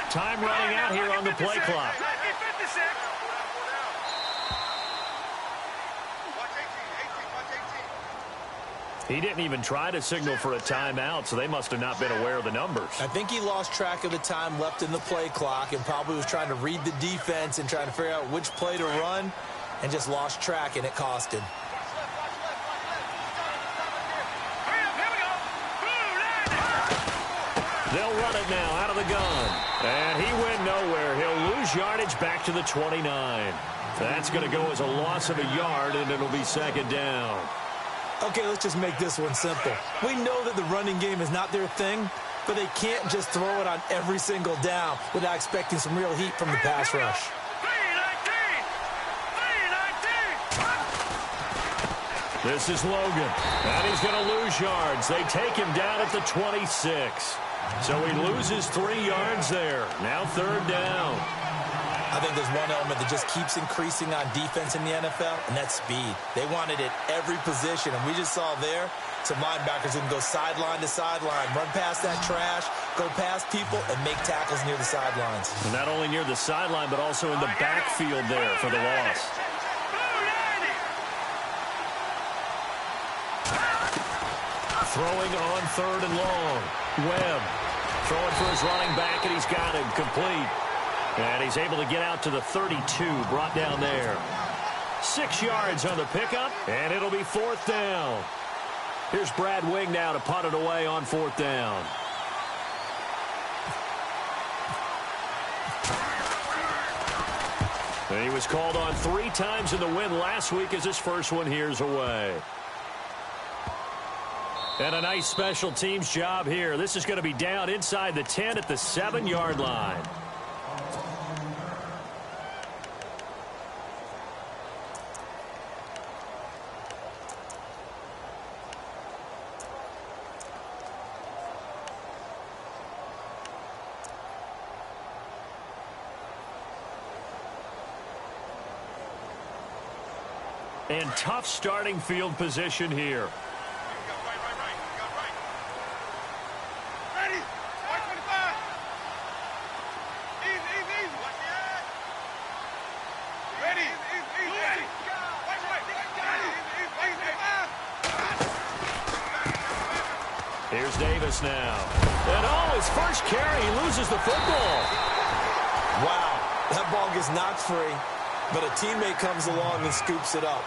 Time running out here on the play clock. He didn't even try to signal for a timeout, so they must have not been aware of the numbers. I think he lost track of the time left in the play clock and probably was trying to read the defense and trying to figure out which play to run and just lost track, and it cost him. They'll run it now out of the gun. And he went nowhere. He'll lose yardage back to the 29. That's going to go as a loss of a yard, and it'll be second down. Okay, let's just make this one simple. We know that the running game is not their thing, but they can't just throw it on every single down without expecting some real heat from the pass rush. This is Logan, and he's going to lose yards. They take him down at the 26. So he loses 3 yards there. Now third down. I think there's one element that just keeps increasing on defense in the NFL, and that's speed. They want it at every position, and we just saw there some linebackers who can go sideline to sideline, run past that trash, go past people, and make tackles near the sidelines. And not only near the sideline, but also in the backfield there for the loss. Throwing on third and long. Webb throwing for his running back, and he's got him complete. And he's able to get out to the 32, brought down there. 6 yards on the pickup, and it'll be fourth down. Here's Brad Wing now to punt it away on fourth down. And he was called on 3 times in the win last week as his first one here's away. And a nice special teams job here. This is going to be down inside the 10 at the 7-yard line. And tough starting field position here. Here's Davis now. And oh, his first carry, he loses the football. Wow, that ball gets knocked free, but a teammate comes along and scoops it up.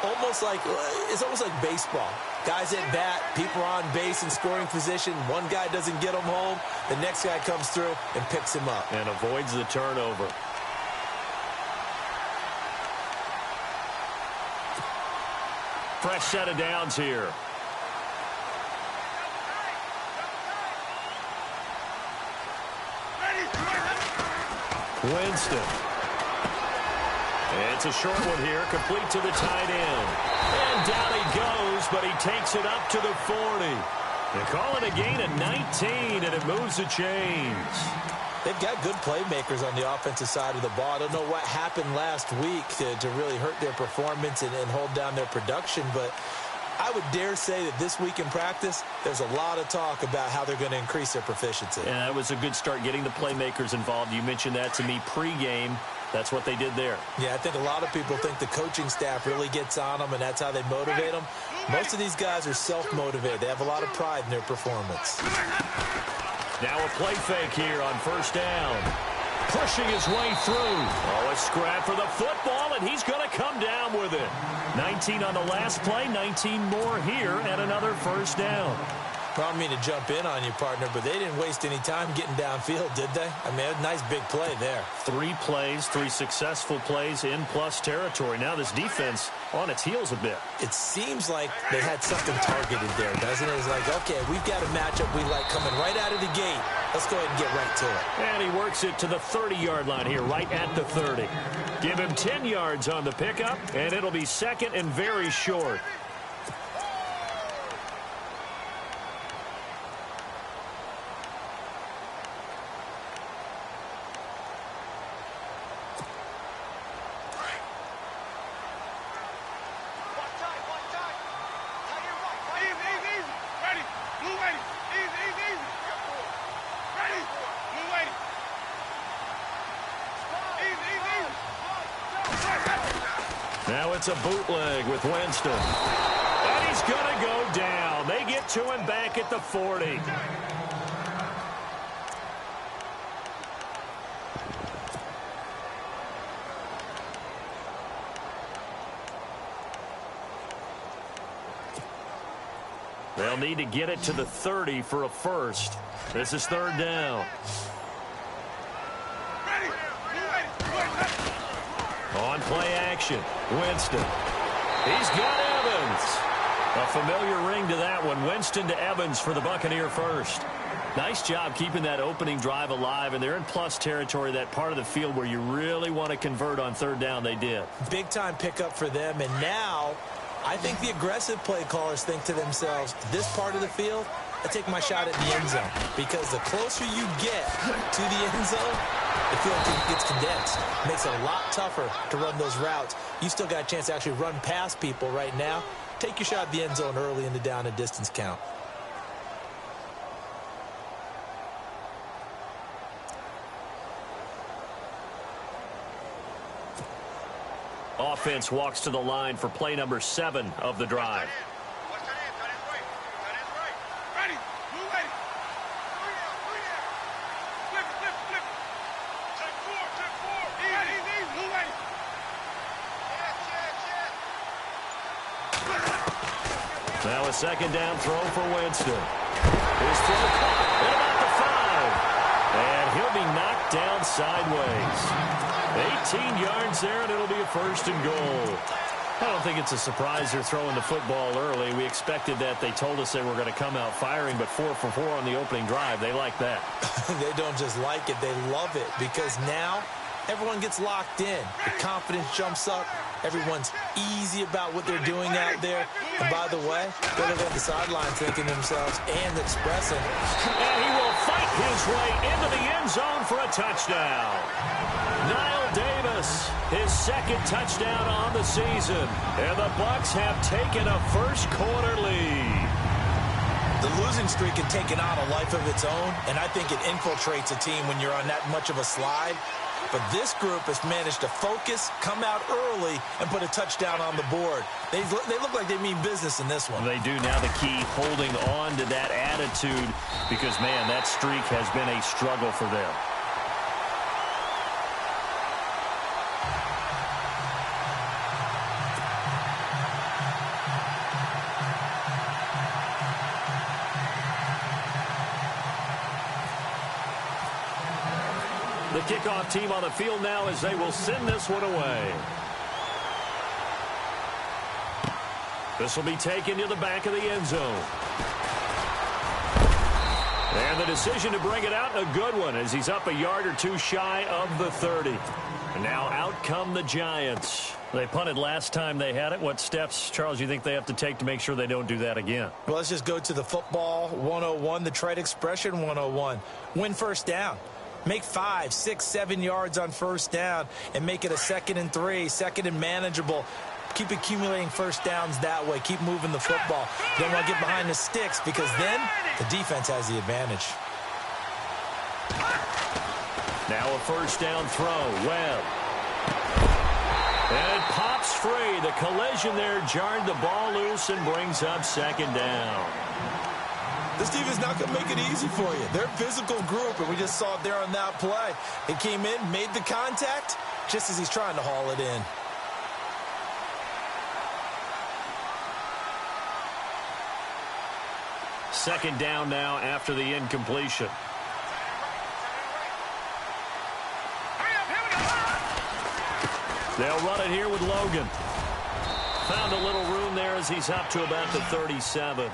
It's almost like baseball. Guys at bat, people are on base in scoring position. One guy doesn't get him home. The next guy comes through and picks him up. And avoids the turnover. Fresh set of downs here. Winston. It's a short one here, complete to the tight end. And down he goes, but he takes it up to the 40. They call it a gain of 19, and it moves the chains. They've got good playmakers on the offensive side of the ball. I don't know what happened last week to really hurt their performance and hold down their production, but I would dare say that this week in practice, there's a lot of talk about how they're going to increase their proficiency. Yeah, that was a good start getting the playmakers involved. You mentioned that to me pregame. That's what they did there. Yeah, I think a lot of people think the coaching staff really gets on them, and that's how they motivate them. Most of these guys are self-motivated. They have a lot of pride in their performance. Now a play fake here on first down. Pushing his way through. Oh, a scrap for the football, and he's going to come down with it. 19 on the last play, 19 more here, and another first down. I don't mean to jump in on you, partner, but they didn't waste any time getting downfield, did they? I mean, a nice big play there. 3 plays, 3 successful plays in plus territory. Now this defense on its heels a bit. It seems like they had something targeted there, doesn't it? It's like, okay, we've got a matchup we like coming right out of the gate. Let's go ahead and get right to it. And he works it to the 30-yard line here, right at the 30. Give him 10 yards on the pickup, and it'll be second and very short. Now it's a bootleg with Winston. And he's going to go down. They get to him back at the 40. They'll need to get it to the 30 for a first. This is third down. On play action, Winston. He's got Evans. A familiar ring to that one. Winston to Evans for the Buccaneer first. Nice job keeping that opening drive alive, and they're in plus territory, that part of the field where you really want to convert on third down. They did. Big-time pickup for them, and now I think the aggressive play callers think to themselves, this part of the field, I take my shot at the end zone, because the closer you get to the end zone, the field gets condensed. It makes it a lot tougher to run those routes. You still got a chance to actually run past people right now. Take your shot at the end zone early in the down and distance count. Offense walks to the line for play number 7 of the drive. Now a second down throw for Winston. His throw caught at about the 5. And he'll be knocked down sideways. 18 yards there, and it'll be a first and goal. I don't think it's a surprise they're throwing the football early. We expected that. They told us they were going to come out firing, but 4 for 4 on the opening drive. They like that. They don't just like it. They love it, because now everyone gets locked in. The confidence jumps up. Everyone's easy about what they're doing out there. And by the way, they're looking at the sideline thinking to themselves and expressing. And he will fight his way into the end zone for a touchdown. Niall Davis, his second touchdown on the season. And the Bucs have taken a first-quarter lead. The losing streak had taken on a life of its own, and I think it infiltrates a team when you're on that much of a slide. But this group has managed to focus, come out early, and put a touchdown on the board. They look like they mean business in this one. They do. Now the key, holding on to that attitude, because, man, that streak has been a struggle for them. The kickoff team on the field now as they will send this one away. This will be taken to the back of the end zone. And the decision to bring it out, a good one, as he's up a yard or two shy of the 30. And now out come the Giants. They punted last time they had it. What steps, Charles, you think they have to take to make sure they don't do that again? Well, let's just go to the football 101, the trade expression 101. Win first down. Make 5, 6, 7 yards on first down and make it a 2nd and 3, 2nd and manageable. Keep accumulating first downs that way. Keep moving the football. You don't want to get behind the sticks, because then the defense has the advantage. Now a first down throw. Webb. And it pops free. The collision there jarred the ball loose and brings up second down. This team is not going to make it easy for you. They're a physical group, and we just saw it there on that play. He came in, made the contact, just as he's trying to haul it in. Second down now after the incompletion. They'll run it here with Logan. Found a little room there as he's up to about the 37.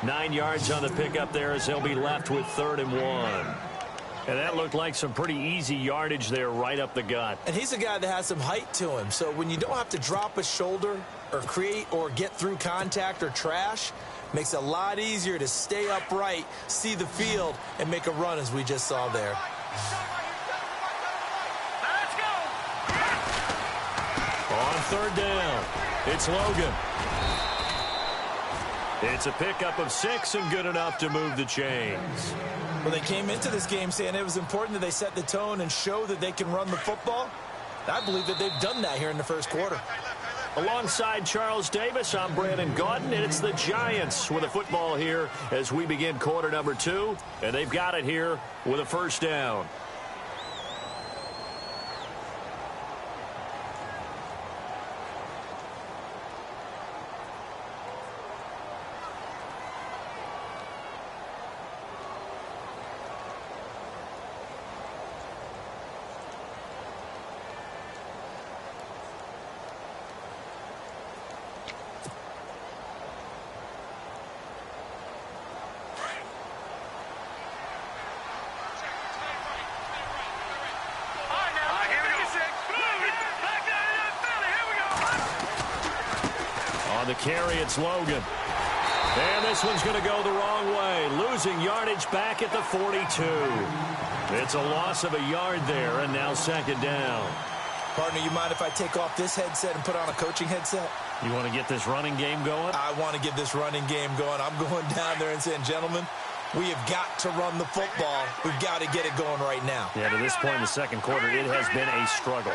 9 yards on the pickup there as they'll be left with 3rd and 1. And that looked like some pretty easy yardage there right up the gut. And he's a guy that has some height to him. So when you don't have to drop a shoulder or create or get through contact or trash, makes it a lot easier to stay upright, see the field, and make a run as we just saw there. On 3rd down, it's Logan. It's a pickup of 6 and good enough to move the chains. Well, they came into this game saying it was important that they set the tone and show that they can run the football. I believe that they've done that here in the first quarter. Alongside Charles Davis, I'm Brandon Gaudin, and it's the Giants with a football here as we begin quarter number 2, and they've got it here with a first down. On the carry, it's Logan. And this one's going to go the wrong way. Losing yardage back at the 42. It's a loss of a yard there, and now second down. Partner, you mind if I take off this headset and put on a coaching headset? You want to get this running game going? I want to get this running game going. I'm going down there and saying, gentlemen, we have got to run the football. We've got to get it going right now. Yeah, to this point in the second quarter, it has been a struggle.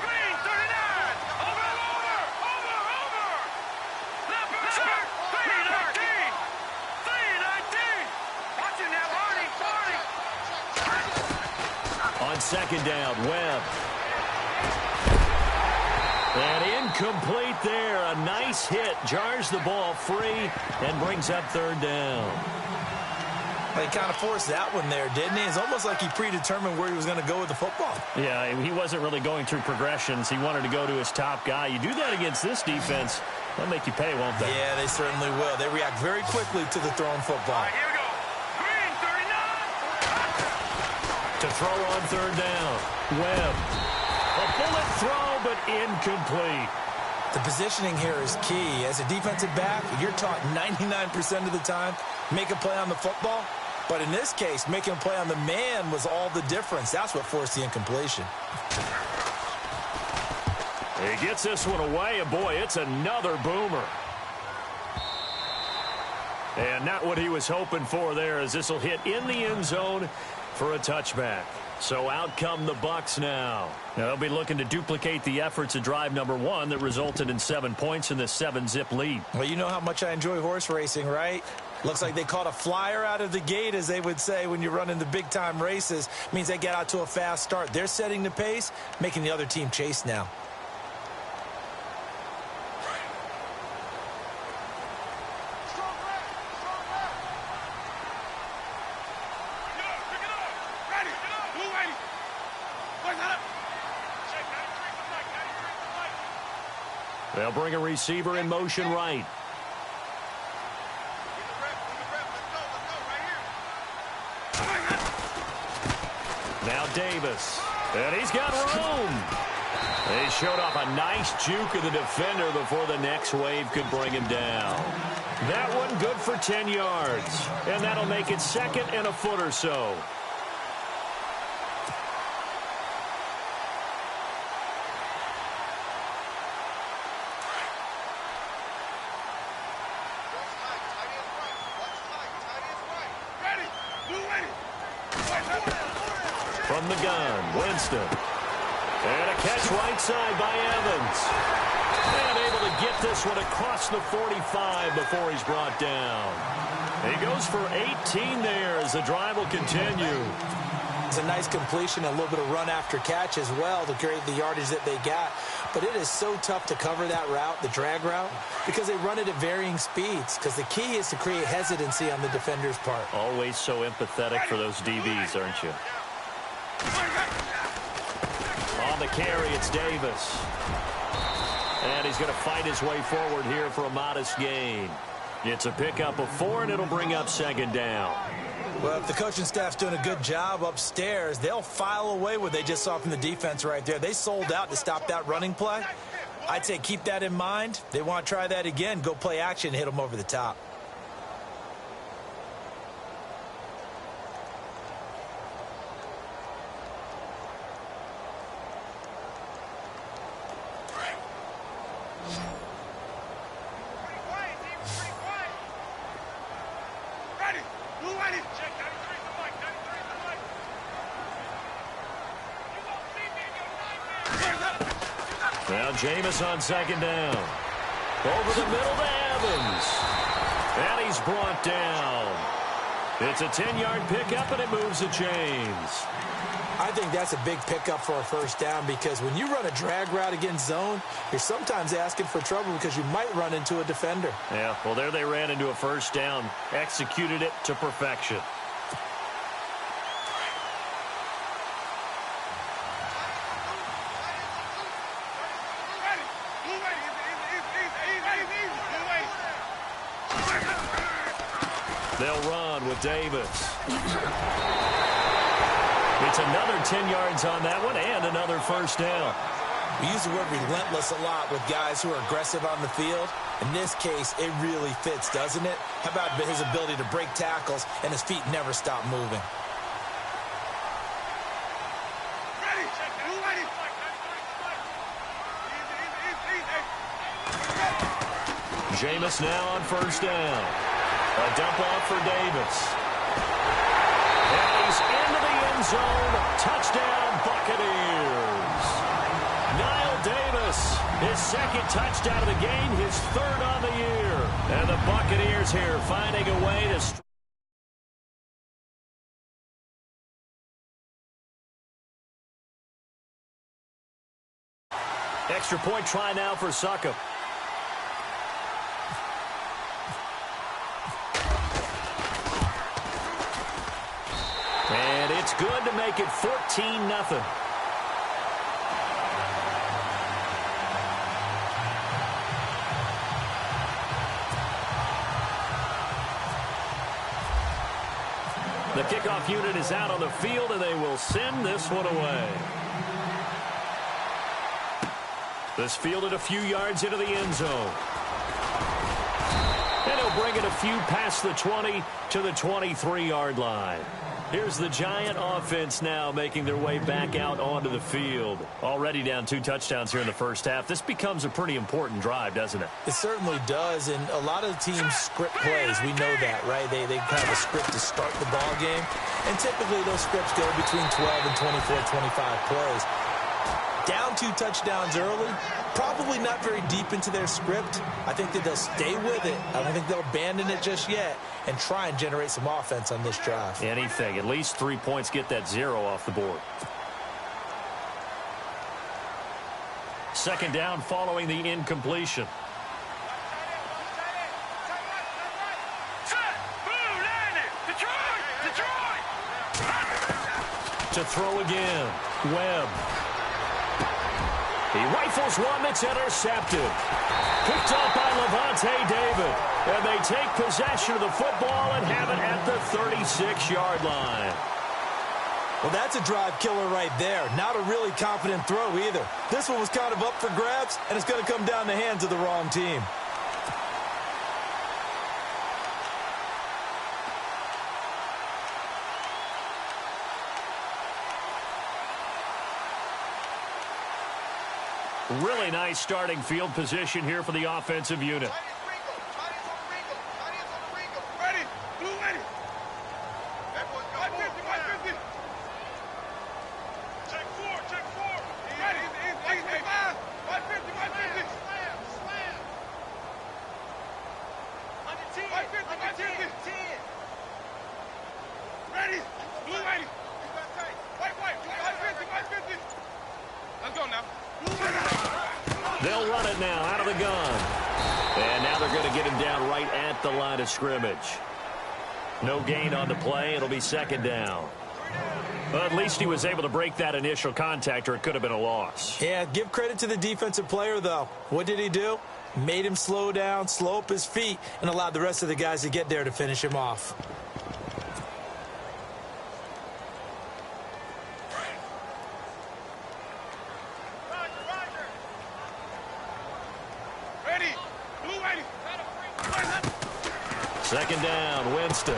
On second down, Webb. And incomplete there. A nice hit. Jars the ball free and brings up third down. He kind of forced that one there, didn't he? It's almost like he predetermined where he was going to go with the football. Yeah, he wasn't really going through progressions. He wanted to go to his top guy. You do that against this defense, they'll make you pay, won't they? Yeah, they certainly will. They react very quickly to the thrown football. Here we go. Green, 39. To throw on third down. Webb. A bullet throw, but incomplete. The positioning here is key. As a defensive back, you're taught 99% of the time, make a play on the football. But in this case, making a play on the man was all the difference. That's what forced the incompletion. He gets this one away, and boy, it's another boomer. And not what he was hoping for there, as this will hit in the end zone for a touchback. So out come the Bucs now. They'll be looking to duplicate the efforts of drive number 1 that resulted in 7 points in this 7-zip lead. Well, you know how much I enjoy horse racing, right? Looks like they caught a flyer out of the gate, as they would say when you're running the big-time races. Means they get out to a fast start. They're setting the pace, making the other team chase now. They'll bring a receiver in motion right. Now Davis. And he's got room. They showed off a nice juke of the defender before the next wave could bring him down. That one good for 10 yards. And that'll make it second and a foot or so. From the gun, Winston. And a catch right side by Evans. And able to get this one across the 45 before he's brought down. He goes for 18 there as the drive will continue. It's a nice completion, a little bit of run after catch as well to create the yardage that they got. But it is so tough to cover that route, the drag route, because they run it at varying speeds. Because the key is to create hesitancy on the defender's part. Always so empathetic for those DBs, aren't you? On the carry, it's Davis. And he's going to fight his way forward here for a modest gain. It's a pickup of 4, and it'll bring up second down. Well, if the coaching staff's doing a good job upstairs, they'll file away what they just saw from the defense right there. They sold out to stop that running play. I'd say keep that in mind. They want to try that again. Go play action, hit them over the top. Now Jameis on second down. Over the middle to Evans. And he's brought down. It's a 10-yard pickup, and it moves the chains. I think that's a big pickup for a first down because when you run a drag route against zone, you're sometimes asking for trouble because you might run into a defender. Yeah, well, there they ran into a first down. Executed it to perfection. They'll run with Davis. It's another 10 yards on that one and another first down. We use the word relentless a lot with guys who are aggressive on the field. In this case, it really fits, doesn't it? How about his ability to break tackles and his feet never stop moving? Jameis now on first down. A dump off for Davis. And he's into the end zone. Touchdown, Buccaneers. Niall Davis, his second touchdown of the game, his third on the year. And the Buccaneers here finding a way to... Extra point try now for Succop. And it's good to make it 14-0. The kickoff unit is out on the field, and they will send this one away. This fielded a few yards into the end zone. And he'll bring it a few past the 20 to the 23-yard line. Here's the Giant offense now making their way back out onto the field. Already down 2 touchdowns here in the first half. This becomes a pretty important drive, doesn't it? It certainly does, and a lot of the teams script plays. We know that, right? They have a script to start the ball game, and typically those scripts go between 12 and 24, 25 plays. Down 2 touchdowns early, probably not very deep into their script. I think that they'll stay with it. I don't think they'll abandon it just yet and try and generate some offense on this drive. Anything. At least 3 points, get that 0 off the board. Second down following the incompletion. To throw again. Webb. He rifles one that's intercepted. Picked up by Levante David. And they take possession of the football and have it at the 36-yard line. Well, that's a drive killer right there. Not a really confident throw either. This one was kind of up for grabs, and it's going to come down the hands of the wrong team. Really nice starting field position here for the offensive unit. They'll run it now out of the gun. And now they're going to get him down right at the line of scrimmage. No gain on the play. It'll be second down. Well, at least he was able to break that initial contact, or it could have been a loss. Yeah, give credit to the defensive player, though. What did he do? Made him slow down, slow up his feet, and allowed the rest of the guys to get there to finish him off. Second down, Winston.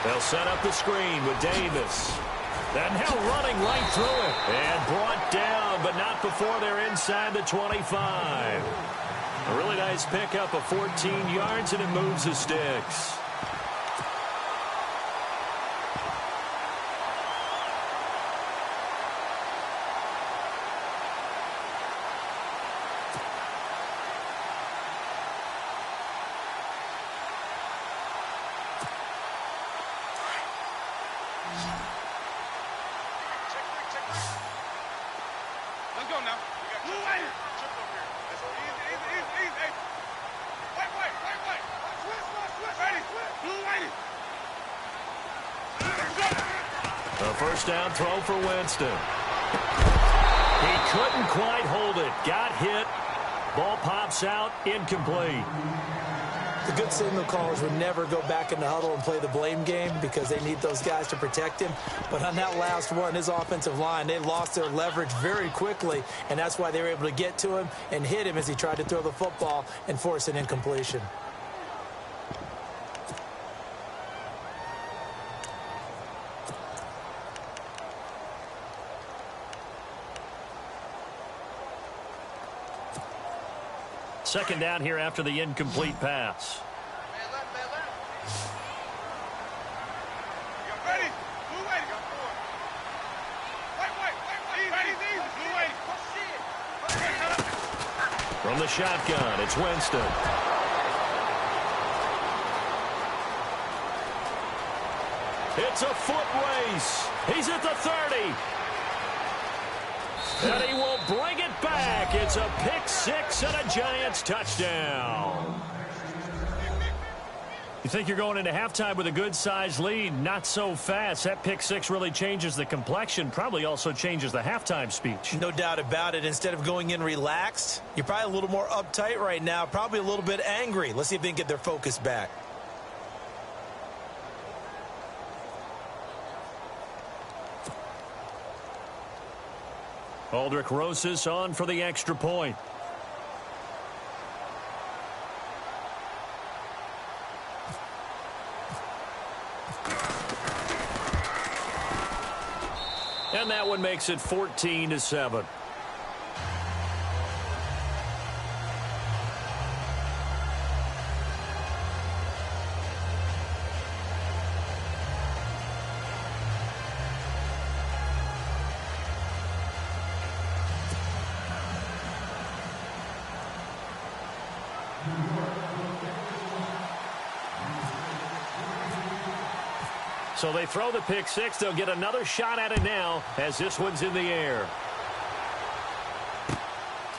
They'll set up the screen with Davis. And now running right through it. And brought down, but not before they're inside the 25. A really nice pickup of 14 yards, and it moves the sticks. A first down throw for Winston. He couldn't quite hold it. Got hit. Ball pops out. Incomplete. The good signal callers would never go back in the huddle and play the blame game because they need those guys to protect him. But on that last one, his offensive line, they lost their leverage very quickly, and that's why they were able to get to him and hit him as he tried to throw the football and force an incompletion. Second down here after the incomplete pass. From the shotgun, it's Winston. It's a foot race. He's at the 30. And he will bring it back. It's a pick six and a Giants touchdown. You think you're going into halftime with a good-sized lead? Not so fast. That pick six really changes the complexion, probably also changes the halftime speech. No doubt about it. Instead of going in relaxed, you're probably a little more uptight right now, probably a little bit angry. Let's see if they can get their focus back. Aldrich Rosas on for the extra point. And that one makes it 14-7. So they throw the pick six. They'll get another shot at it now as this one's in the air.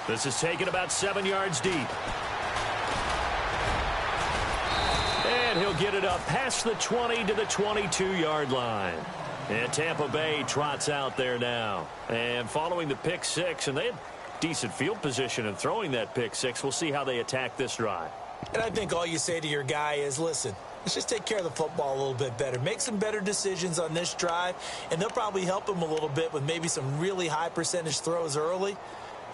This is taken about 7 yards deep. And he'll get it up past the 20 to the 22-yard line. And Tampa Bay trots out there now. And following the pick six, and they had decent field position in throwing that pick six. We'll see how they attack this drive. And I think all you say to your guy is, listen, let's just take care of the football a little bit better. Make some better decisions on this drive, and they'll probably help him a little bit with maybe some really high percentage throws early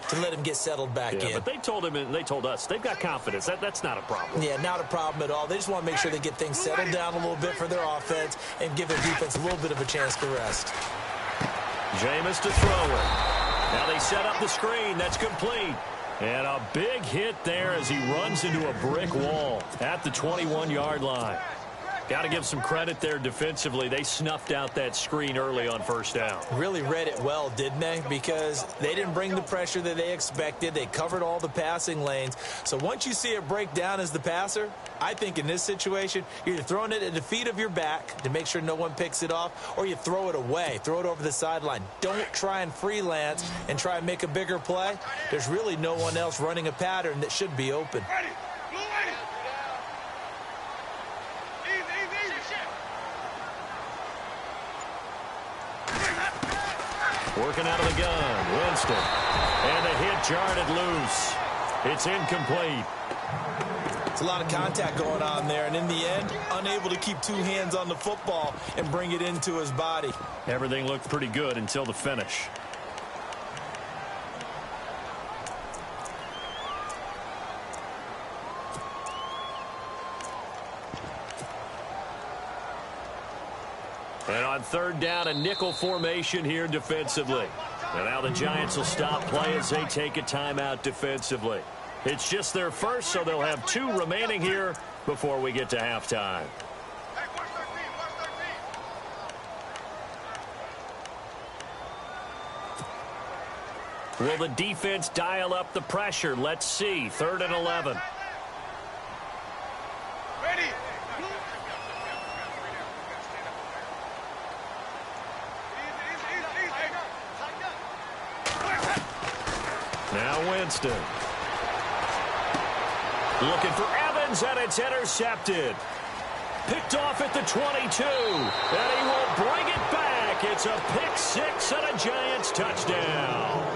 to let him get settled back in. But they told him and they told us they've got confidence. That's not a problem. Yeah, not a problem at all. They just want to make sure they get things settled down a little bit for their offense and give their defense a little bit of a chance to rest. Jameis to throw it. Now they set up the screen. That's complete. And a big hit there as he runs into a brick wall at the 21-yard line. Got to give some credit there defensively. They snuffed out that screen early on first down. Really read it well, didn't they? Because they didn't bring the pressure that they expected. They covered all the passing lanes. So once you see it break down as the passer, I think in this situation, you're either throwing it at the feet of your back to make sure no one picks it off, or you throw it away, throw it over the sideline. Don't try and freelance and try and make a bigger play. There's really no one else running a pattern that should be open. Working out of the gun, Winston. And the hit jarred it loose. It's incomplete. It's a lot of contact going on there, and in the end, unable to keep two hands on the football and bring it into his body. Everything looked pretty good until the finish. And on third down, a nickel formation here defensively. And now the Giants will stop play as they take a timeout defensively. It's just their first, so they'll have 2 remaining here before we get to halftime. Will the defense dial up the pressure? Let's see. 3rd and 11. Now Winston. Looking for Evans, and it's intercepted. Picked off at the 22, and he will bring it back. It's a pick six and a Giants touchdown.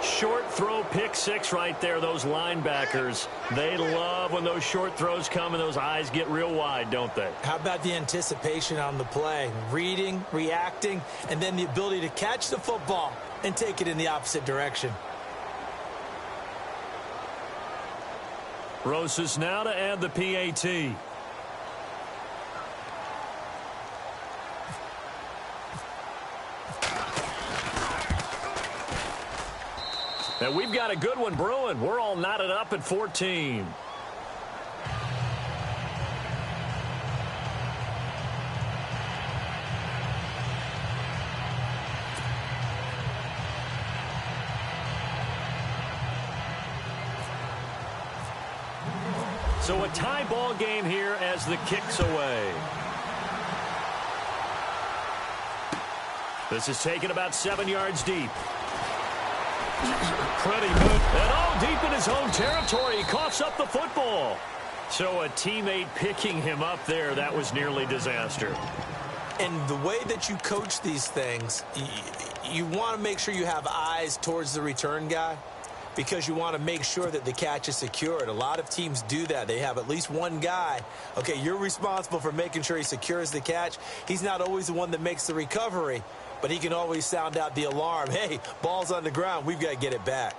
Short throw pick six right there. Those linebackers, they love when those short throws come and those eyes get real wide, don't they? How about the anticipation on the play? Reading, reacting, and then the ability to catch the football and take it in the opposite direction. Rosas now to add the PAT. And we've got a good one brewing. We're all knotted up at 14. So a tie ball game here as the kick's away. This is taken about 7 yards deep. Pretty good. And all deep in his own territory. He coughs up the football. So a teammate picking him up there, that was nearly disaster. And the way that you coach these things, you want to make sure you have eyes towards the return guy, because you want to make sure that the catch is secured. A lot of teams do that. They have at least one guy. Okay, you're responsible for making sure he secures the catch. He's not always the one that makes the recovery, but he can always sound out the alarm. Hey, ball's on the ground. We've got to get it back.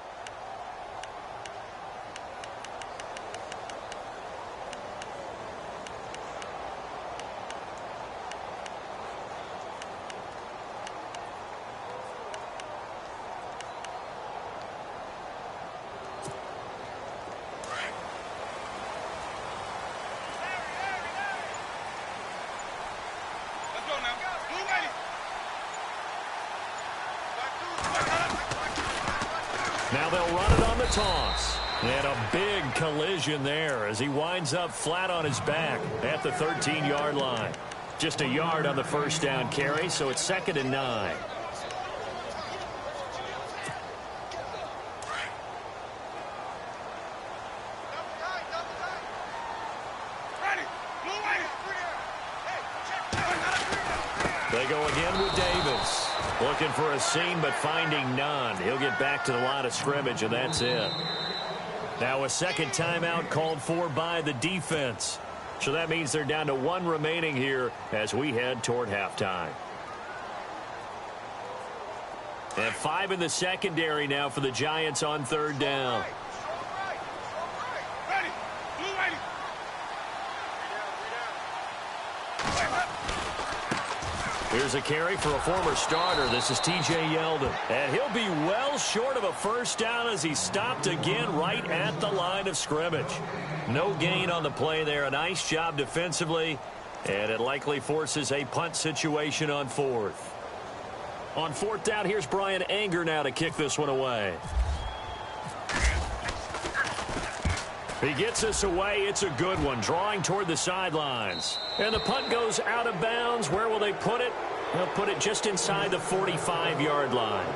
Now they'll run it on the toss. And a big collision there as he winds up flat on his back at the 13-yard line. Just a yard on the first down carry, so it's 2nd and 9. They go again with Davis. Looking for a seam, but finding none. He'll get back to the line of scrimmage, and that's it. Now a second timeout called for by the defense. So that means they're down to 1 remaining here as we head toward halftime. And 5 in the secondary now for the Giants on 3rd down. Here's a carry for a former starter. This is T.J. Yeldon. And he'll be well short of a first down as he stopped again right at the line of scrimmage. No gain on the play there. A nice job defensively. And it likely forces a punt situation on 4th. On 4th down, here's Brian Anger now to kick this one away. He gets us away. It's a good one, drawing toward the sidelines. And the punt goes out of bounds. Where will they put it? They'll put it just inside the 45-yard line.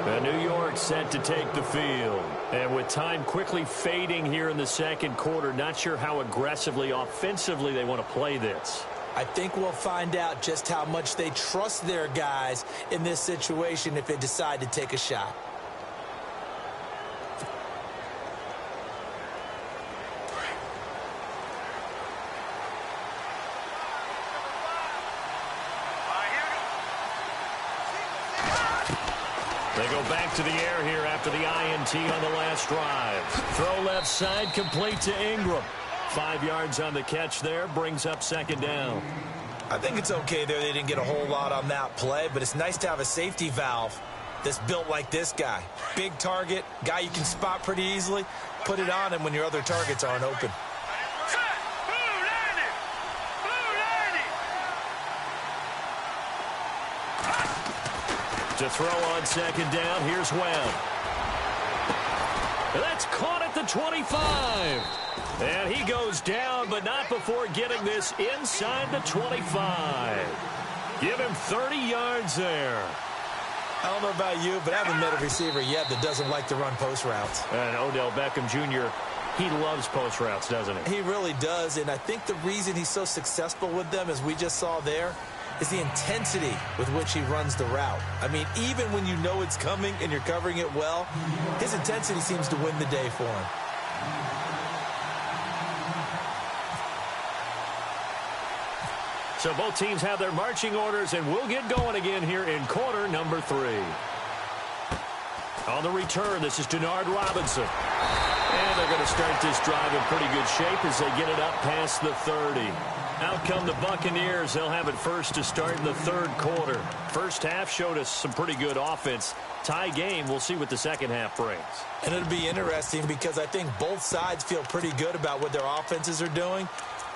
And New York set to take the field. And with time quickly fading here in the second quarter, not sure how aggressively, offensively they want to play this. I think we'll find out just how much they trust their guys in this situation if they decide to take a shot. They go back to the air here after the INT on the last drive. Throw left side, complete to Ingram. 5 yards on the catch there, brings up 2nd down. I think it's okay there. They didn't get a whole lot on that play, but it's nice to have a safety valve that's built like this guy. Big target, guy you can spot pretty easily. Put it on him when your other targets aren't open. To throw on 2nd down, here's Webb. That's caught at the 25. And he goes down, but not before getting this inside the 25. Give him 30 yards there. I don't know about you, but I haven't met a receiver yet that doesn't like to run post routes. And Odell Beckham Jr., he loves post routes, doesn't he? He really does, and I think the reason he's so successful with them, as we just saw there, is the intensity with which he runs the route. I mean, even when you know it's coming and you're covering it well, his intensity seems to win the day for him. So both teams have their marching orders, and we'll get going again here in quarter number 3. On the return, this is Denard Robinson. And they're going to start this drive in pretty good shape as they get it up past the 30. Out come the Buccaneers. They'll have it first to start in the third quarter. First half showed us some pretty good offense. Tie game. We'll see what the second half brings. And it'll be interesting because I think both sides feel pretty good about what their offenses are doing.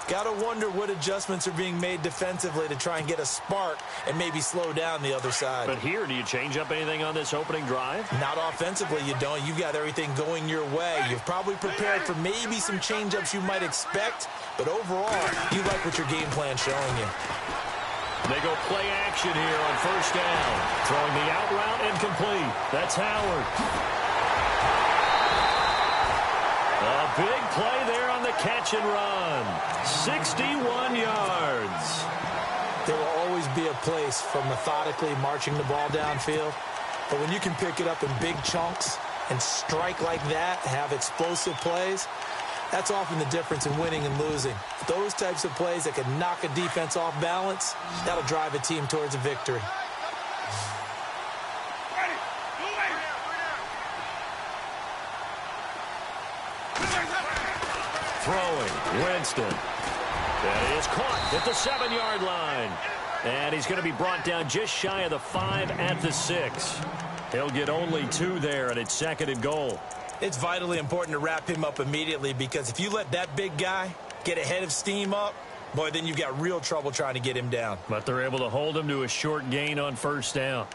Got to wonder what adjustments are being made defensively to try and get a spark and maybe slow down the other side. But here, do you change up anything on this opening drive? Not offensively, you don't. You've got everything going your way. You've probably prepared for maybe some change-ups you might expect, but overall, you like what your game plan's showing you. They go play action here on first down. Throwing the out route incomplete. That's Howard. A big play there on the catch and run. 61 yards. There will always be a place for methodically marching the ball downfield. But when you can pick it up in big chunks and strike like that, have explosive plays, that's often the difference in winning and losing. Those types of plays that can knock a defense off balance, that'll drive a team towards a victory. Throwing, Winston. And he is caught at the 7-yard line. And he's going to be brought down just shy of the 5 at the 6. He'll get only 2 there, and it's 2nd and goal. It's vitally important to wrap him up immediately because if you let that big guy get ahead of steam up, boy, then you've got real trouble trying to get him down. But they're able to hold him to a short gain on first down.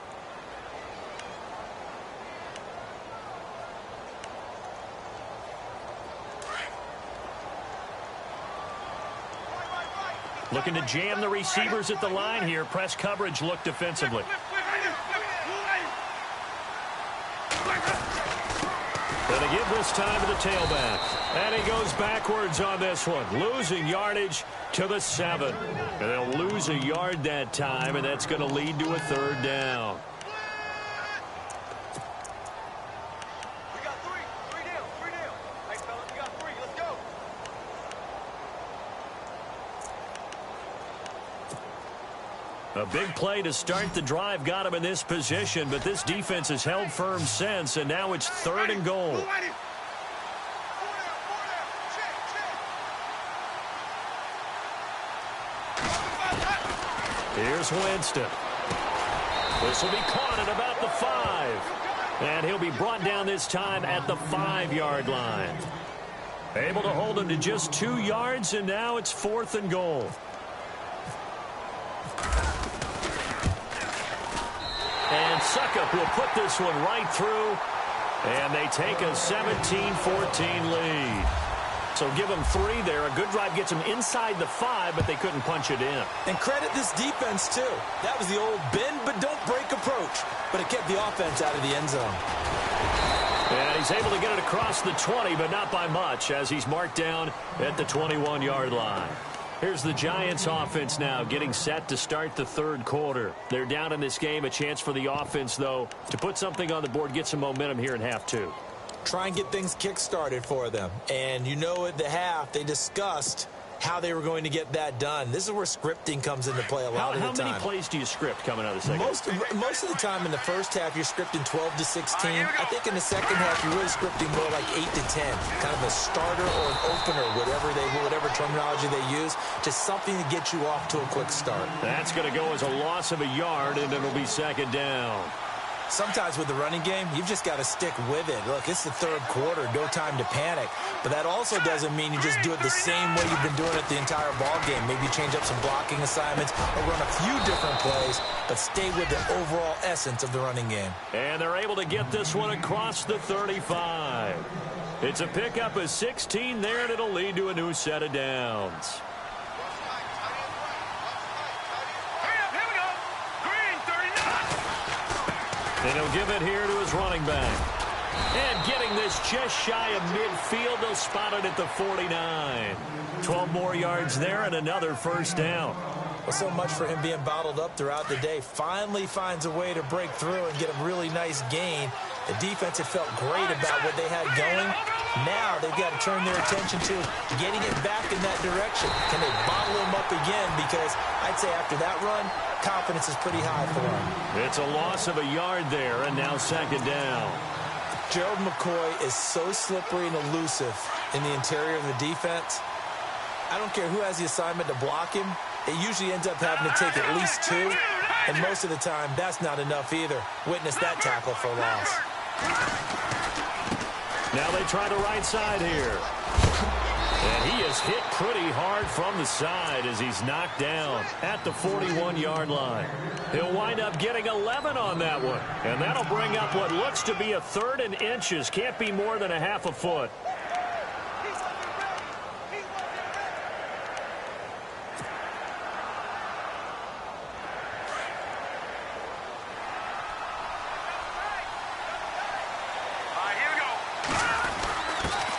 Looking to jam the receivers at the line here. Press coverage look defensively. Going to give this time to the tailback. And he goes backwards on this one. Losing yardage to the 7. And they'll lose a yard that time, and that's going to lead to a 3rd down. A big play to start the drive got him in this position, but this defense has held firm since, and now it's 3rd and goal. Here's Winston. This will be caught at about the 5. And he'll be brought down this time at the 5-yard line. Able to hold him to just 2 yards, and now it's 4th and goal. And Suckup will put this one right through, and they take a 17-14 lead. So give them 3 there. A good drive gets them inside the 5, but they couldn't punch it in. And credit this defense, too. That was the old bend but don't break approach, but it kept the offense out of the end zone. And he's able to get it across the 20, but not by much, as he's marked down at the 21-yard line. Here's the Giants offense now getting set to start the 3rd quarter. They're down in this game. A chance for the offense, though, to put something on the board, get some momentum here in half 2. Try and get things kick-started for them. And you know at the half, they discussed how they were going to get that done. This is where scripting comes into play a lot of the time. How many plays do you script coming out of the second? Most of the time in the first half, you're scripting 12 to 16. I think in the second half, you're really scripting more like 8 to 10. Kind of a starter or an opener, whatever terminology they use. Just something to get you off to a quick start. That's going to go as a loss of a yard, and it'll be 2nd down. Sometimes with the running game, you've just got to stick with it. Look, it's the 3rd quarter, no time to panic. But that also doesn't mean you just do it the same way you've been doing it the entire ball game. Maybe change up some blocking assignments or run a few different plays, but stay with the overall essence of the running game. And they're able to get this one across the 35. It's a pickup of 16 there, and it'll lead to a new set of downs. And he'll give it here to his running back. And getting this just shy of midfield, they'll spot it at the 49. 12 more yards there and another first down. Well, so much for him being bottled up throughout the day. Finally finds a way to break through and get a really nice gain. The defense had felt great about what they had going. Now they've got to turn their attention to getting it back in that direction. Can they bottle him up again? Because I'd say after that run, confidence is pretty high for him. It's a loss of a yard there, and now second down. Gerald McCoy is so slippery and elusive in the interior of the defense. I don't care who has the assignment to block him. It usually ends up having to take at least two, and most of the time, that's not enough either. Witness that tackle for loss. Now they try the right side here. And he is hit pretty hard from the side as he's knocked down at the 41-yard line. He'll wind up getting 11 on that one. And that'll bring up what looks to be a third and inches. Can't be more than a half a foot.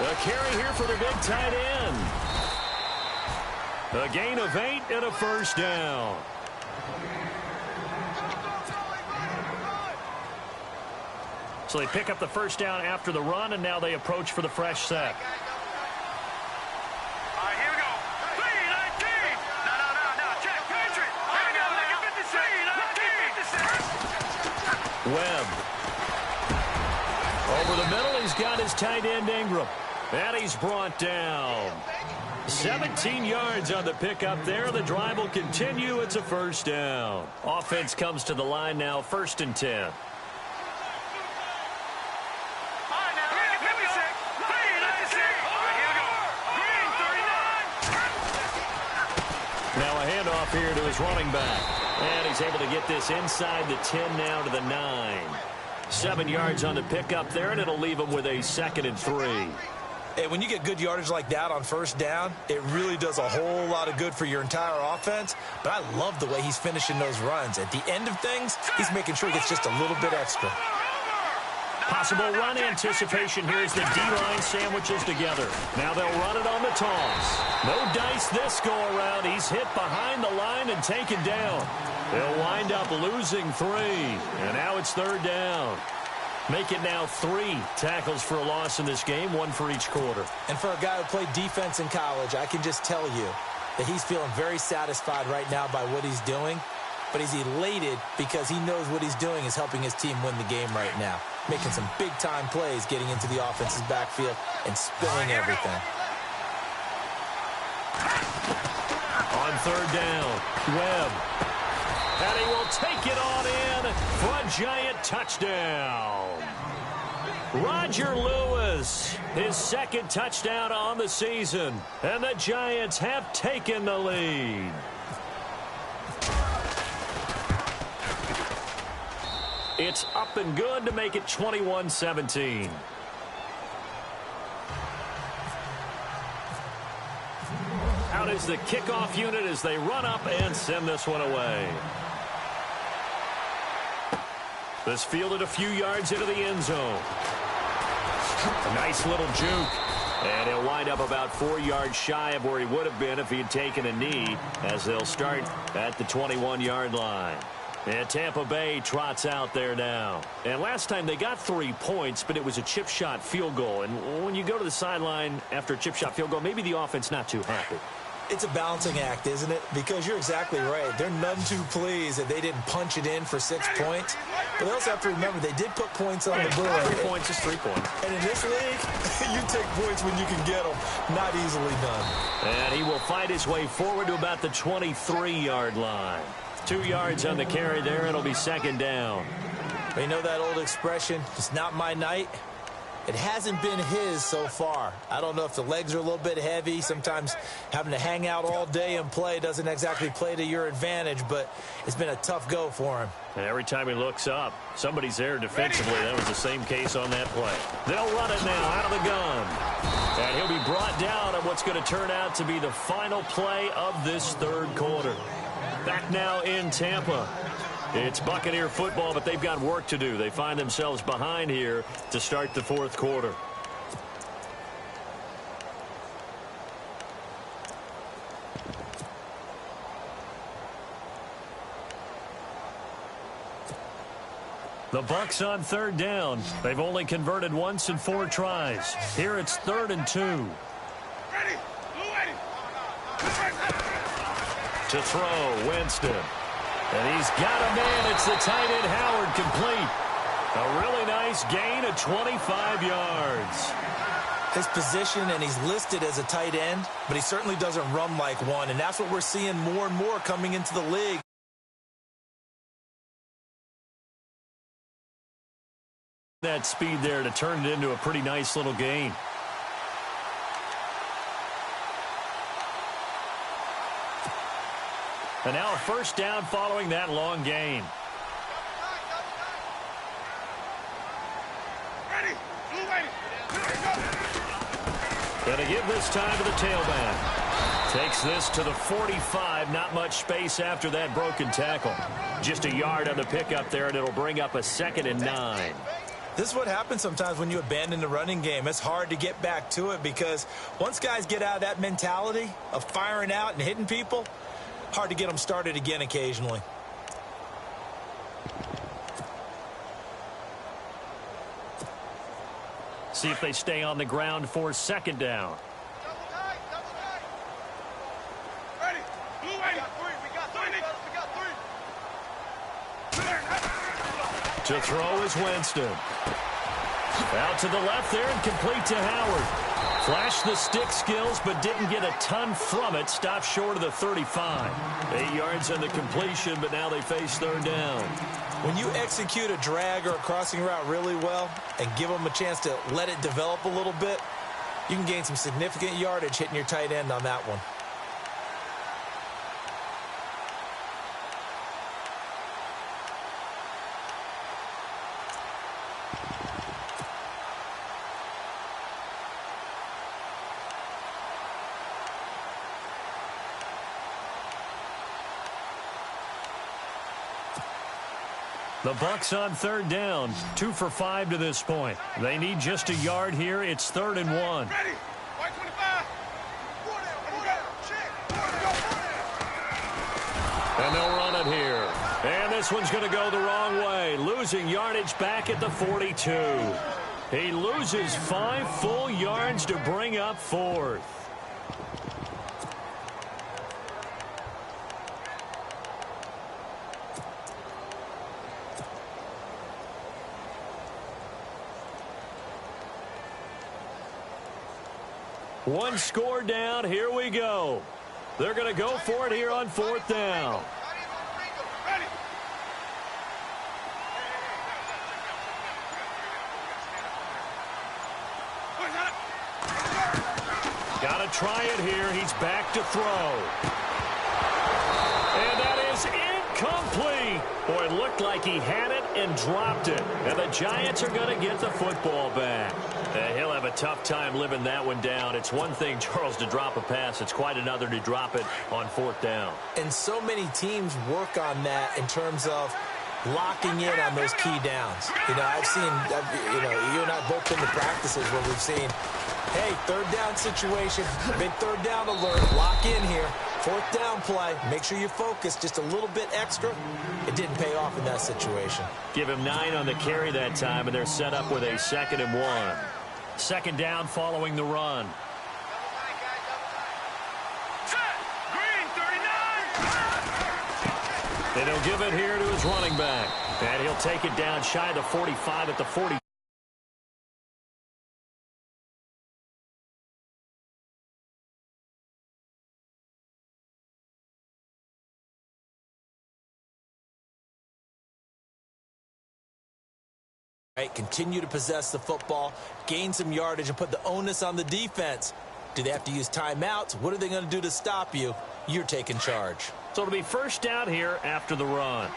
A carry here for the big tight end. A gain of 8 and a first down. So they pick up the first down after the run, and now they approach for the fresh set. Here we go. 3-19. No. Check. Patriot. Here we go. Webb. Over the middle, he's got his tight end, Ingram. And he's brought down. 17 yards on the pickup there. The drive will continue. It's a first down. Offense comes to the line now, 1st and 10. Now a handoff here to his running back. And he's able to get this inside the 10 now to the 9. 7 yards on the pickup there, and it'll leave him with a 2nd and 3. Hey, when you get good yardage like that on first down, it really does a whole lot of good for your entire offense. But I love the way he's finishing those runs. At the end of things, he's making sure he gets just a little bit extra. Possible run anticipation here as the D-line sandwiches together. Now they'll run it on the toss. No dice this go-around. He's hit behind the line and taken down. They'll wind up losing 3. And now it's 3rd down. Make it now 3 tackles for a loss in this game, 1 for each quarter. And for a guy who played defense in college, I can just tell you that he's feeling very satisfied right now by what he's doing. But he's elated because he knows what he's doing is helping his team win the game right now. Making some big-time plays, getting into the offense's backfield and spilling everything. On 3rd down, Webb. And he will take it on in for a giant touchdown. Roger Lewis, his 2nd touchdown on the season. And the Giants have taken the lead. It's up and good to make it 21-17. Out is the kickoff unit as they run up and send this one away. This fielded a few yards into the end zone. A nice little juke. And he'll wind up about 4 yards shy of where he would have been if he had taken a knee, as they'll start at the 21-yard line. And Tampa Bay trots out there now. And last time they got 3 points, but it was a chip shot field goal. And when you go to the sideline after a chip shot field goal, maybe the offense not too happy. It's a balancing act, isn't it? Because you're exactly right. They're none too pleased that they didn't punch it in for 6 points. But they also have to remember they did put points on the board. 3 points is 3 points. And in this league, you take points when you can get them. Not easily done. And he will fight his way forward to about the 23-yard line. 2 yards on the carry there. It'll be 2nd down. You know that old expression, it's not my night? It hasn't been his so far. I don't know if the legs are a little bit heavy. Sometimes having to hang out all day and play doesn't exactly play to your advantage, but it's been a tough go for him. And every time he looks up, somebody's there defensively. That was the same case on that play. They'll run it now out of the gun. And he'll be brought down on what's going to turn out to be the final play of this 3rd quarter. Back now in Tampa. It's Buccaneer football, but they've got work to do. They find themselves behind here to start the fourth quarter. The Bucs on third down. They've only converted once in 4 tries. Here it's 3rd and 2. Ready. To throw, Winston. And he's got a man. It's the tight end, Howard, complete. A really nice gain of 25 yards. His position, and he's listed as a tight end, but he certainly doesn't run like one, and that's what we're seeing more and more coming into the league. That speed there to turn it into a pretty nice little gain. And now a first down following that long gain. Ready. Gonna give this time to the tailback. Takes this to the 45. Not much space after that broken tackle. Just a yard on the pickup there, and it'll bring up a 2nd and 9. This is what happens sometimes when you abandon the running game. It's hard to get back to it because once guys get out of that mentality of firing out and hitting people, hard to get them started again occasionally. See if they stay on the ground for 2nd down. Ready. We got three. To throw is Winston. Out to the left there and complete to Howard. Flashed the stick skills but didn't get a ton from it. Stopped short of the 35. 8 yards on the completion, but now they face 3rd down. When you execute a drag or a crossing route really well and give them a chance to let it develop a little bit, you can gain some significant yardage hitting your tight end on that one. The Bucs on 3rd down. 2 for 5 to this point. They need just a yard here. It's 3rd and 1. Ready. White 25. And they'll run it here. And this one's going to go the wrong way. Losing yardage back at the 42. He loses 5 full yards to bring up 4th. One score down. Here we go. They're going to go for it here on 4th down. Got to try it here. He's back to throw. And that is incomplete. Boy, it looked like he had it and dropped it. And the Giants are going to get the football back. He'll have a tough time living that one down. It's one thing, Charles, to drop a pass. It's quite another to drop it on 4th down. And so many teams work on that in terms of locking in on those key downs. You know, I've seen, you and I both been to practices where we've seen, hey, 3rd down situation, big 3rd down alert, lock in here. 4th down play, make sure you focus just a little bit extra. It didn't pay off in that situation. Give him 9 on the carry that time, and they're set up with a 2nd and 1. 2nd down following the run. Green 39. And he'll give it here to his running back. And he'll take it down shy of the 45 at the 40. Right, continue to possess the football, gain some yardage, and put the onus on the defense. Do they have to use timeouts? What are they going to do to stop you? You're taking charge. So it'll be first down here after the run.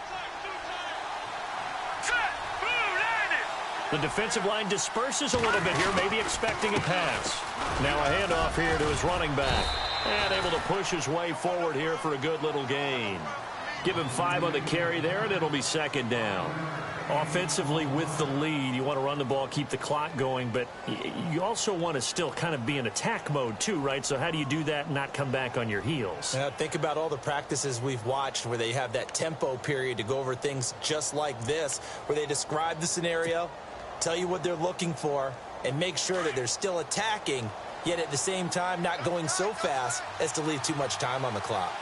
The defensive line disperses a little bit here, maybe expecting a pass. Now a handoff here to his running back. And able to push his way forward here for a good little gain. Give him 5 on the carry there, and it'll be second down. Offensively with the lead, you want to run the ball, keep the clock going, but you also want to still kind of be in attack mode too, right? So how do you do that and not come back on your heels? Think about all the practices we've watched where they have that tempo period to go over things just like this, where they describe the scenario, tell you what they're looking for, and make sure that they're still attacking, yet at the same time not going so fast as to leave too much time on the clock.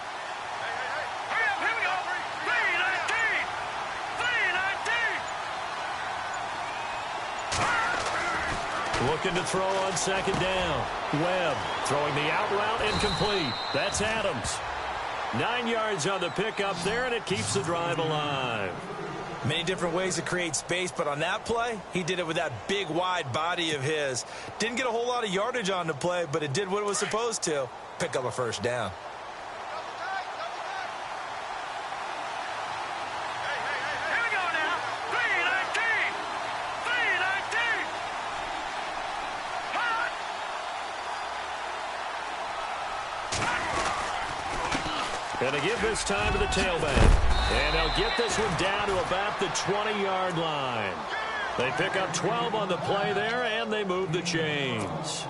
Looking to throw on second down. Webb throwing the out route incomplete. That's Adams. 9 yards on the pickup there, and it keeps the drive alive. Many different ways to create space, but on that play, he did it with that big, wide body of his. Didn't get a whole lot of yardage on the play, but it did what it was supposed to. Pick up a first down. And they give this time to the tailback. And they'll get this one down to about the 20-yard line. They pick up 12 on the play there, and they move the chains.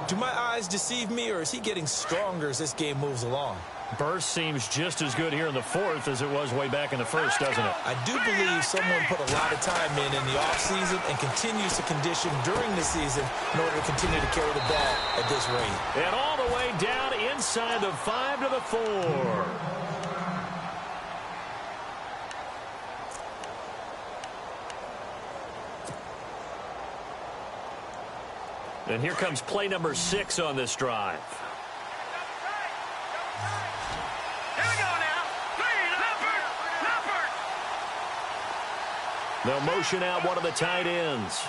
Do my eyes deceive me, or is he getting stronger as this game moves along? Burst seems just as good here in the fourth as it was way back in the first, doesn't it? I do believe someone put a lot of time in the offseason and continues to condition during the season in order to continue to carry the ball at this rate. And all the way down inside the 5 to the 4. And here comes play number 6 on this drive. They'll motion out one of the tight ends.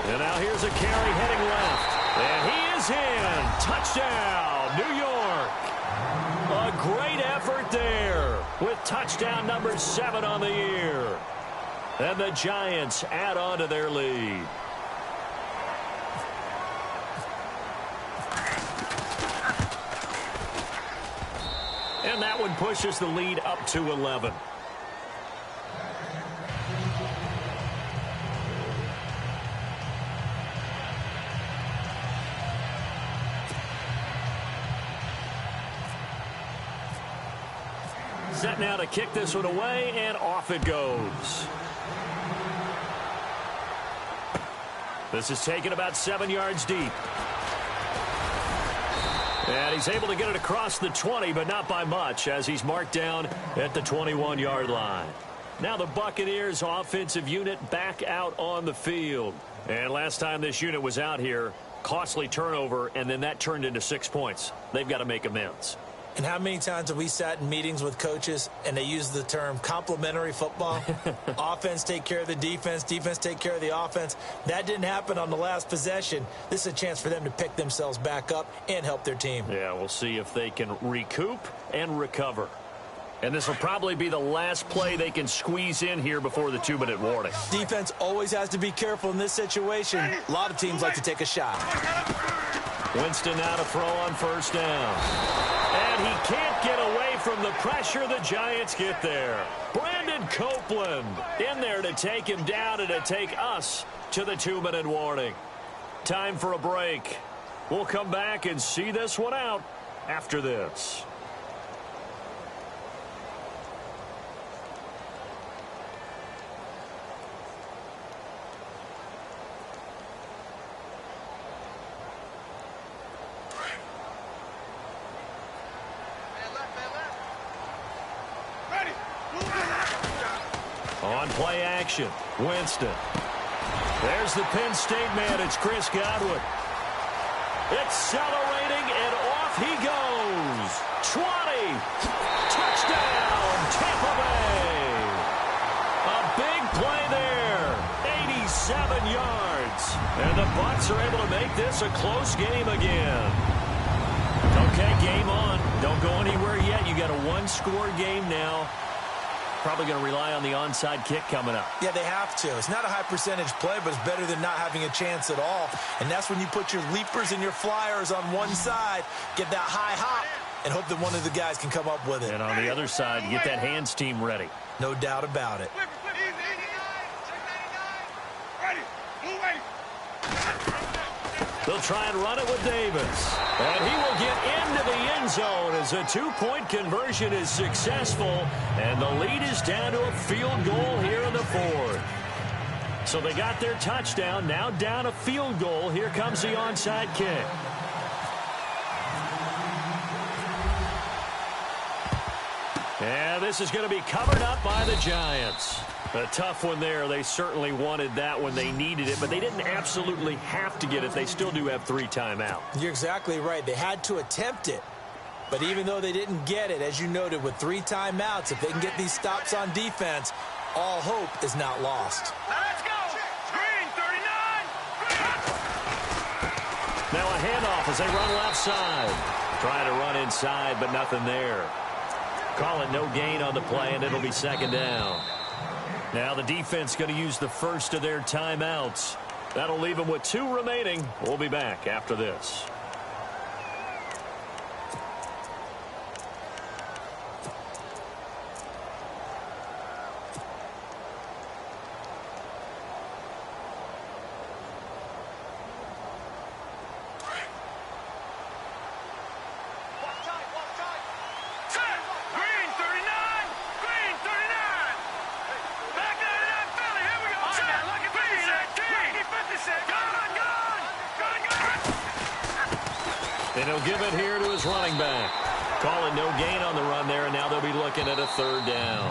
And now here's a carry heading left. And he is in. Touchdown, New York. A great effort there with touchdown number 7 on the year. And the Giants add on to their lead. And that one pushes the lead up to 11. Set now to kick this one away, and off it goes. This is taken about 7 yards deep. And he's able to get it across the 20, but not by much, as he's marked down at the 21-yard line. Now the Buccaneers offensive unit back out on the field. And last time this unit was out here, costly turnover, and then that turned into 6 points. They've got to make amends. And how many times have we sat in meetings with coaches and they use the term complementary football? Offense take care of the defense, defense take care of the offense. That didn't happen on the last possession. This is a chance for them to pick themselves back up and help their team. Yeah, we'll see if they can recoup and recover. And this will probably be the last play they can squeeze in here before the 2-minute warning. Defense always has to be careful in this situation. A lot of teams like to take a shot. Winston now to throw on first down. And he can't get away from the pressure. The Giants get there. Brandon Copeland in there to take him down and to take us to the 2-minute warning. Time for a break. We'll come back and see this one out after this. On play action, Winston. There's the Penn State man. It's Chris Godwin. Accelerating, and off he goes. 20. Touchdown, Tampa Bay. A big play there. 87 yards. And the Bucs are able to make this a close game again. Okay, game on. Don't go anywhere yet. You got a one-score game now. Probably going to rely on the onside kick coming up. Yeah, they have to. It's not a high percentage play, but it's better than not having a chance at all. And that's when you put your leapers and your flyers on one side, get that high hop, and hope that one of the guys can come up with it. And on the other side, get that hands team ready. No doubt about it. They'll try and run it with Davis. And he will get into the end zone as a two-point conversion is successful. And the lead is down to a field goal here in the fourth. So they got their touchdown, now down a field goal. Here comes the onside kick. And this is going to be covered up by the Giants. A tough one there. They certainly wanted that when they needed it, but they didn't absolutely have to get it. They still do have 3 timeouts. You're exactly right. They had to attempt it. But even though they didn't get it, as you noted, with 3 timeouts, if they can get these stops on defense, all hope is not lost. Now let's go. Green, 39. Now a handoff as they run left side. Trying to run inside, but nothing there. Call it no gain on the play, and it'll be second down. Now the defense going to use the first of their timeouts. That'll leave them with 2 remaining. We'll be back after this. And he'll give it here to his running back. Call it no gain on the run there, and now they'll be looking at a 3rd down.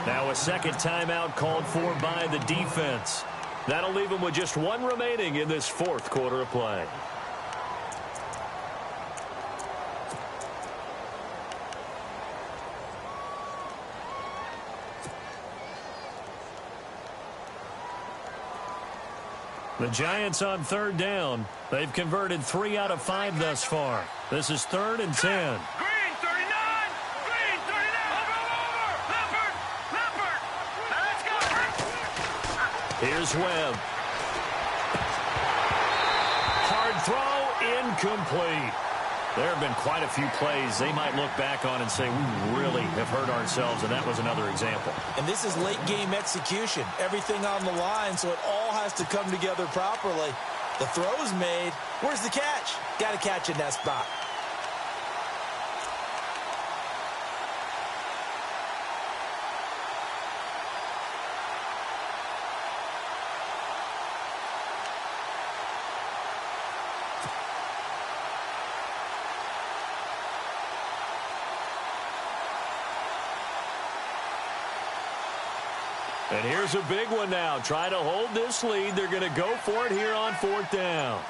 Now a second timeout called for by the defense. That'll leave them with just 1 remaining in this 4th quarter of play. The Giants on 3rd down. They've converted 3 out of 5 thus far. This is 3rd and 10. Green, 39. Green, 39. Over. Leopard. Now let's go. Here's Webb. Hard throw, incomplete. There have been quite a few plays they might look back on and say, we really have hurt ourselves, and that was another example. And this is late-game execution. Everything on the line, so it all has to come together properly. The throw's made. Where's the catch? Got to catch in that spot. And here's a big one now. Try to hold this lead. They're going to go for it here on 4th down.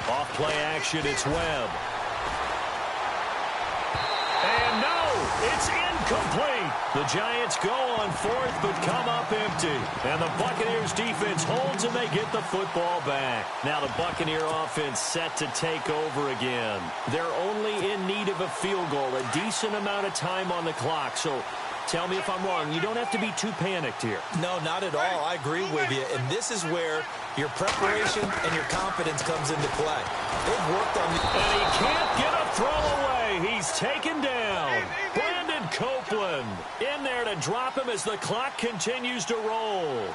Off play action, it's Webb. And no, it's incomplete. The Giants go on 4th but come up empty. And the Buccaneers defense holds and they get the football back. Now the Buccaneer offense set to take over again. They're only in need of a field goal, a decent amount of time on the clock. So tell me if I'm wrong. You don't have to be too panicked here. No, not at all. I agree with you. And this is where your preparation and your confidence comes into play. They've worked on the... And he can't get a throw away. He's taken down. Brandon Copeland in there to drop him as the clock continues to roll.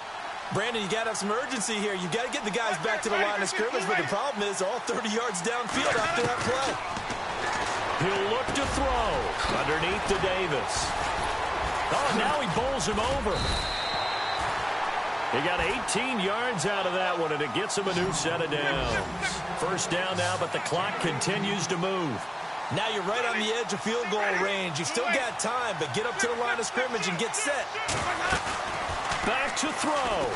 Brandon, you got to have some urgency here. You got to get the guys back to the line of scrimmage, but the problem is they're all 30 yards downfield after that play. He'll look to throw underneath to Davis. Oh, now he bowls him over. He got 18 yards out of that one, and it gets him a new set of downs. First down now, but the clock continues to move. Now you're right on the edge of field goal range. You've still got time, but get up to the line of scrimmage and get set. Back to throw.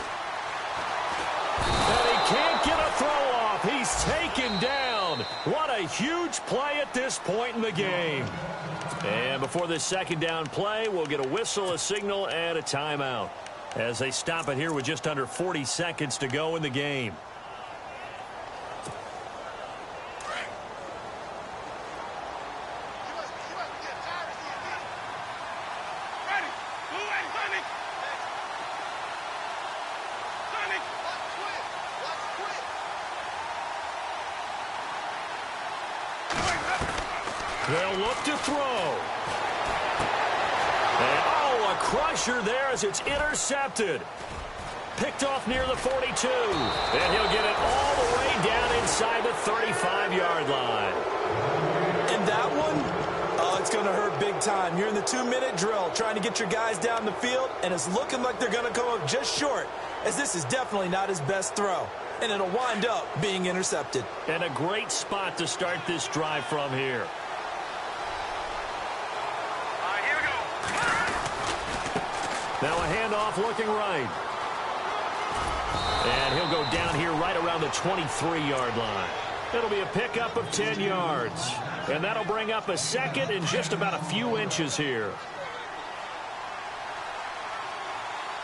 And he can't get a throw off. He's taken down. What a huge play at this point in the game. And before this second down play, we'll get a whistle, a signal, and a timeout as they stop it here with just under 40 seconds to go in the game. They'll look to throw. And, oh, a crusher there as it's intercepted. Picked off near the 42. And he'll get it all the way down inside the 35-yard line. And that one, oh, it's going to hurt big time. You're in the 2-minute drill trying to get your guys down the field, and it's looking like they're going to come up just short, as this is definitely not his best throw. And it'll wind up being intercepted. And a great spot to start this drive from here. Here we go. Now a handoff looking right. And he'll go down here right around the 23-yard line. It'll be a pickup of 10 yards. And that'll bring up a second and just about a few inches here.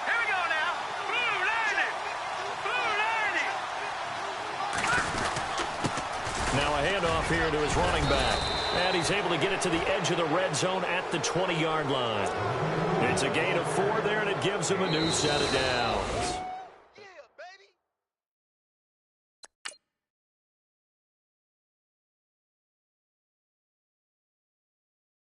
Here we go now. Blue landing. Blue landing. Now a handoff here to his running back. And he's able to get it to the edge of the red zone at the 20-yard line. It's a gain of 4 there, and it gives him a new set of downs.